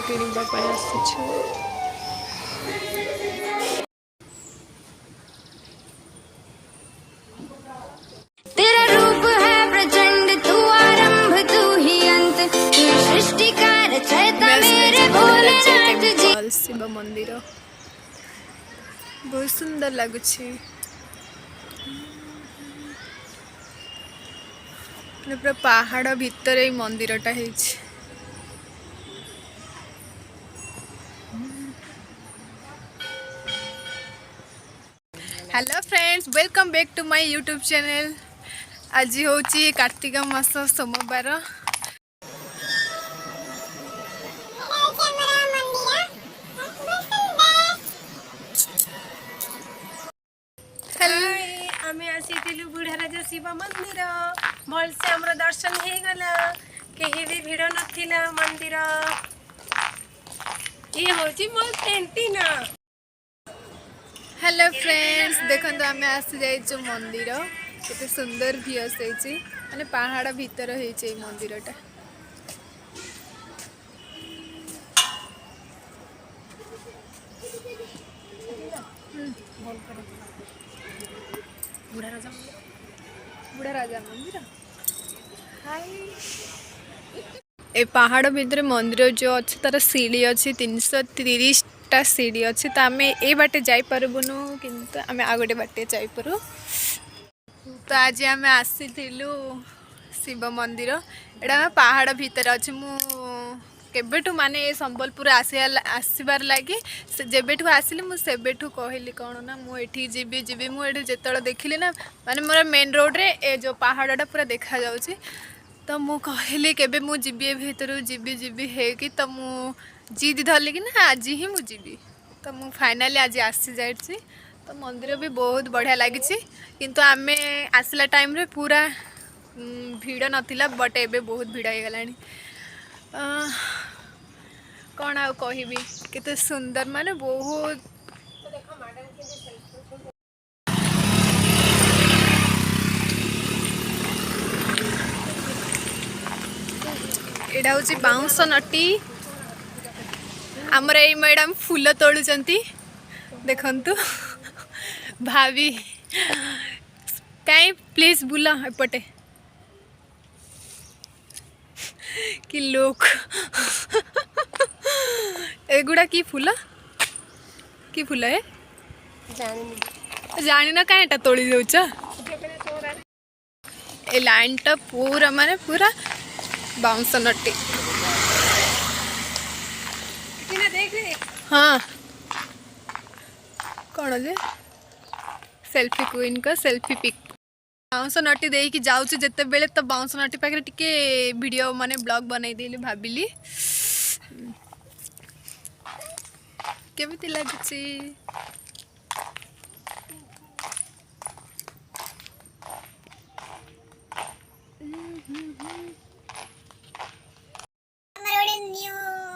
किणवाई आसु। तेरा रूप है प्रचंड, तू आरंभ तू ही अंत, तू सृष्टि का रचयिता मेरे भोलेनाथ जी। शिव मंदिर बहुत सुंदर लगुच, पूरा पहाड़ भितर ही मंदिरटा है। Hello friends, welcome back to my YouTube channel. आज हूँ कार्तिक मास सोमवार। आमे आसीलु बुढ़ाराजा शिव मंदिर भल से हमर दर्शन हो गला, कहीं भी भीड़ नथिला मंदिर। ये होची मोर कैंटीन। हेलो फ्रेंड्स, देखो आम आसी जाइए मंदिर, केते सुंदर व्यू से माने पहाड़ भीतर है मंदिरटा। बुढ़ा राजा मंदिर ए पहाड़ भितर मंदिर जो अच्छे तार सीढ़ी अच्छी 330टा सीढ़ी अच्छी, तो आम ए बाटे जापरबुनु किंतु आम आ गए बाटे जापरू। तो आज आम आसीलु शिव मंदिर, एटा पहाड़ भितर अच्छे। मु केबेठु माने संबलपुर आसबार लगी जेबेठु आसिली मुझेठु कहली कौन ना मुझे जीवी जीवी मुझे जिते देखिली ना माने मोर मेन रोड रे ए जो पहाड़टा पूरा देखा जाउची, तो मु कहली केबे मु जीवी भीतर जीवी जीवी है कि, तो मु जिद धरली कि ना आज ही मु जीवी। तो मु फाइनाली आज आसी जाइछि। तो मंदिर भी बहुत बढ़िया लगी, किंतु आमे आसला टाइम रे पूरा भीड़ नथिला, बट एबे बहुत भीड़ हो गलानी। कौन आ कहबी केते सुंदर माने बहुत। एटा हूँ बाउंस नटी, आमर ये मैडम फूल तोलुचंती देखंतु। भाभी कहीं प्लीज बुल एपटे कि लोक एगुड़ा की फूल है जानी ना कहीं तोड़ी दौच। ए लाइन टा पूरा माने पूरा बाउंस नटी। हाँ कौन जे सेल्फी क्वीन का सेल्फी पिक। बाउंस नटी देकी जाऊँ जिते बेले, तो बाउंस नटी पाखे टिके वीडियो माने ब्लॉग बनई देली भाविली केमिति लागुची।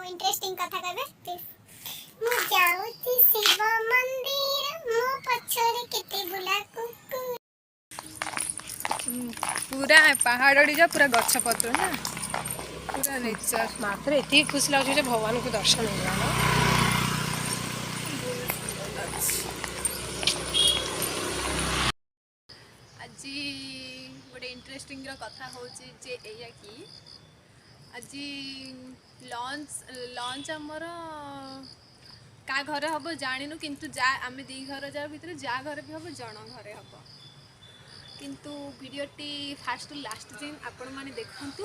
इंटरेस्टिंग कथा कहबे मु जाउती शिव मंदिर मु पछरे केते बुला कुकुर। पूरा पहाड़ जा पूरा गछ पत्र ना पूरा नेचर मात्र एति खुश लागु जे भगवान को दर्शन हो गला। आज गोटे इंटरेस्टिंग कथा होची जे एया कि आज लंच आमर का घर हम जानिनु, किंतु जा आम दी घर जा भीतर जा घर भी हम जन घरे हम, किंतु वीडियोटी फास्ट टू लास्ट दिन आपण माने देखंतु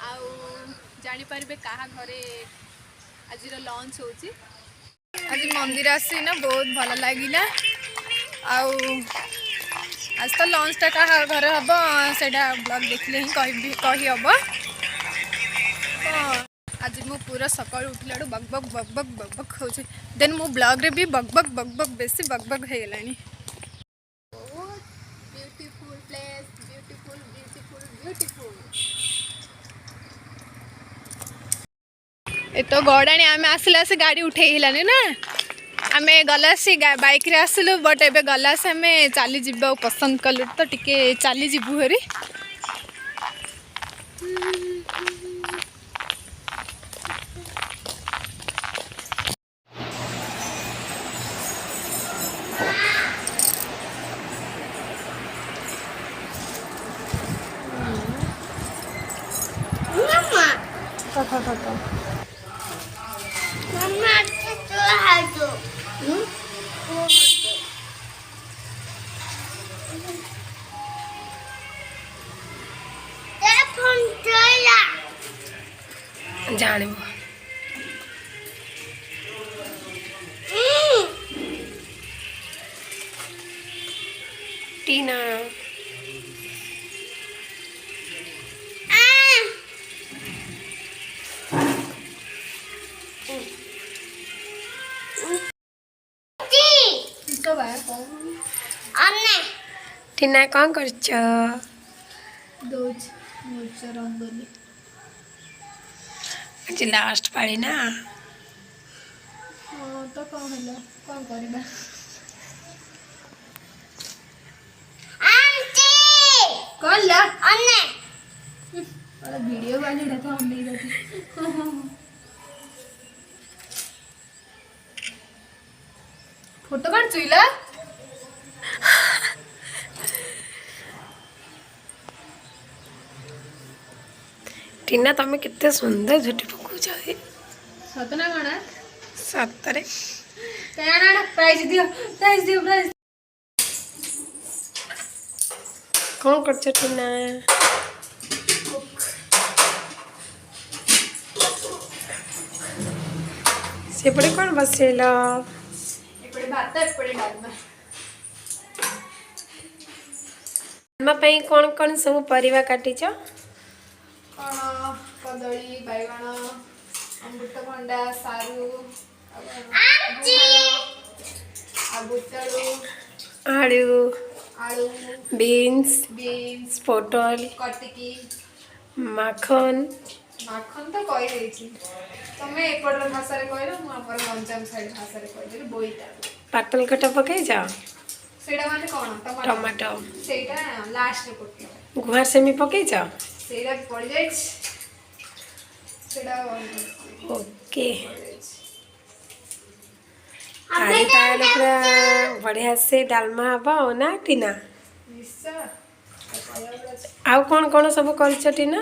आउ जानि पारिबे कहा घरे आज लंच होची। आज मंदिर आसी ना बहुत भल लगिला। आउ आज तो लंचटा क्या घर हम से ब्लॉग देखले ही कही हम। आज मु पूरा सकाल उठला बग बग बग बग बग बग हो, देन मो ब्लॉग रे भी बग बग बग बग बेसी बग बग हो गलानी। Beautiful place, beautiful beautiful beautiful. ए तो गड़ाणी आम आसला से गाड़ी उठे ना, आम गलासी बाइक रे आसलु, बट एबे गलास आम चली जीवा पसंद कलु, तो टिके चली जीवु हरी। तो मम्मा तो है तो तेरा फोन चला जाने टीना अन्ने टीना कौन करछ दोज मोचा रंगोली आज लास्ट पाली ना हाँ तो कौन है कौन करबा आंटी कौन ला अन्ने अरे वीडियो वाले ढका हम नहीं रहते फोटो काट चुइला टीना तमें कितने सुंदर झुटी पकाउछ सतना कणा सतरे कयाना प्राइस दियो प्राइस कौन करछ टीना सेपटे कौन बसेला एपड़े भात एपड़े डालमा मामा पई कौन कौन सब परिवा काटिछ कदली बैगण अमृतभंडा सारू आंटी बुटड़ू आलू आलू बीन्स बीन्स पोटल कटिकी माखन माखन तो कही देछि तमे एपटर भाषा रे कहलो मु अपन गंजाम साइड भाषा रे कहले बोईटा पातल कटा पकाइछ सेडा माने कोन टमाटो सेटा लास्ट रे पके गुहार सेमी पकाइछ सेडा पड़ जाय सेडा ओके आज ताले पूरा बढ़िया से डालमा हबा हो ना टीना निश्चय आउ कौन कौन सब करछ टीना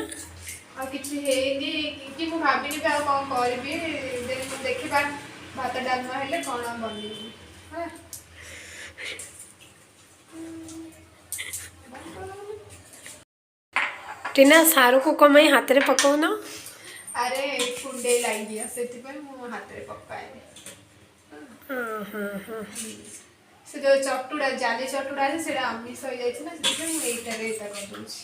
आ किछि हेनी कि मु भाबिनी बा कोन करबी देखिबा भात डालमा हेले कोन बनेबी हां टीना सारू को कमाई हाथ रे पकाउ ना अरे कुंडे लाई दिया सेति पे मु हाथ रे पकाए से जो चटुड़ा जाली चटुड़ा है सेटा आमिष हो जाय छै ना सेति पे मु एटा रे एटा कर दूछि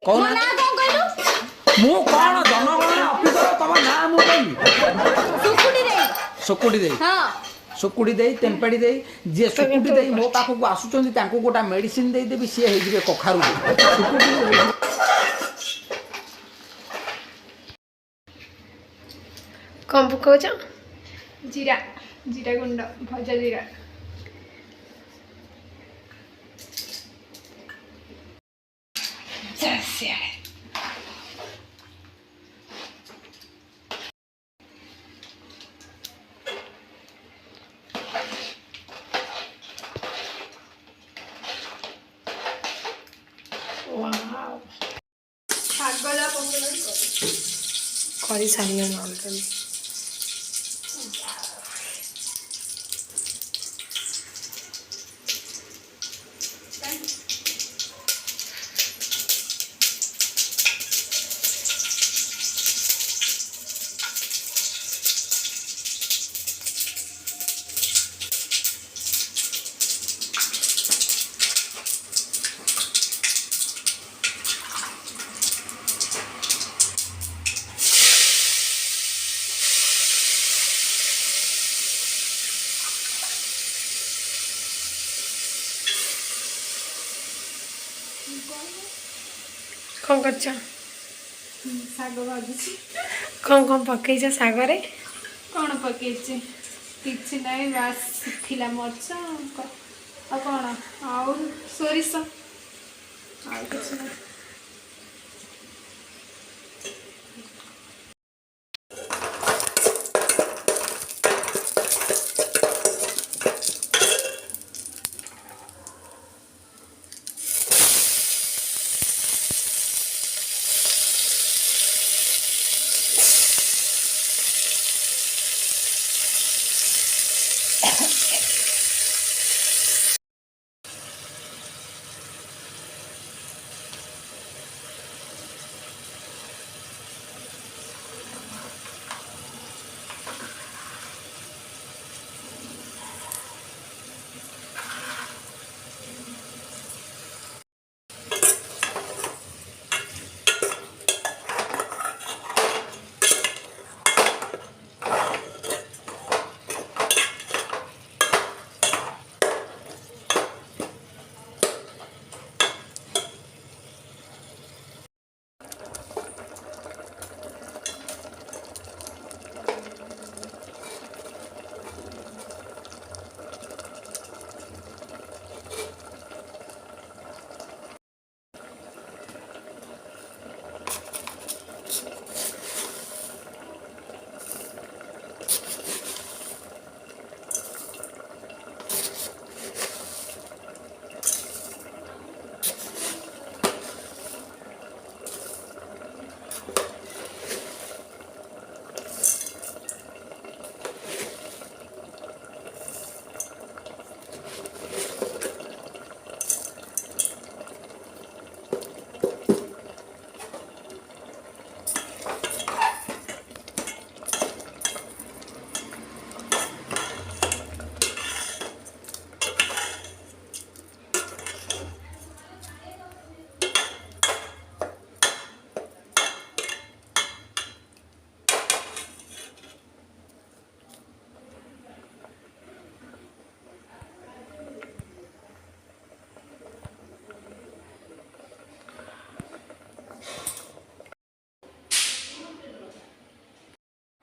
कौन मु कौन जनगणना ऑफिसर तम ना मु सुकुटी दे सुकुटी दे तेंपेड़ी दे जे सुकुटी दे मो पाखक आसुचंदी तांको गोटा मेडिसिन दे देबी सी हे जिवे कखारु सुकुटी कम पकाउछ जीरा जीरा गुंड भजा जीरा वाओ शागला पकड़ करी सारिया ऑलरेडी कौन कर ଶାଗ ଭାଜୁଛି। कौन पकईच सागरे କ'ଣ ପକେଇଛି କିଛି ନାହିଁ ବାସ୍ ଶୁଖିଲା ମରିଚ ଆଉ କ'ଣ ଆଉ ସୋରିଷ ଆଉ କିଛି ନାହିଁ।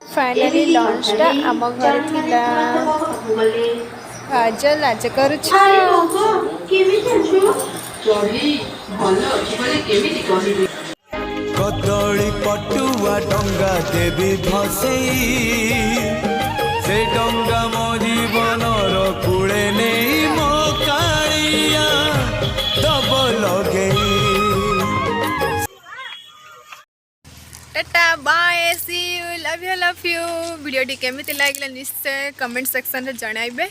फाइनाली लंचटा आम घर थिला आज लाज करुछ कदली पटुआ डंगा देवी भसई से डंगा मो जीवनर कूले नहीं मो कालिया दब लगे। Tata bye see you love you video टी केमिति लागला निश्चय कमेंट सेक्शन रे जणाइबे।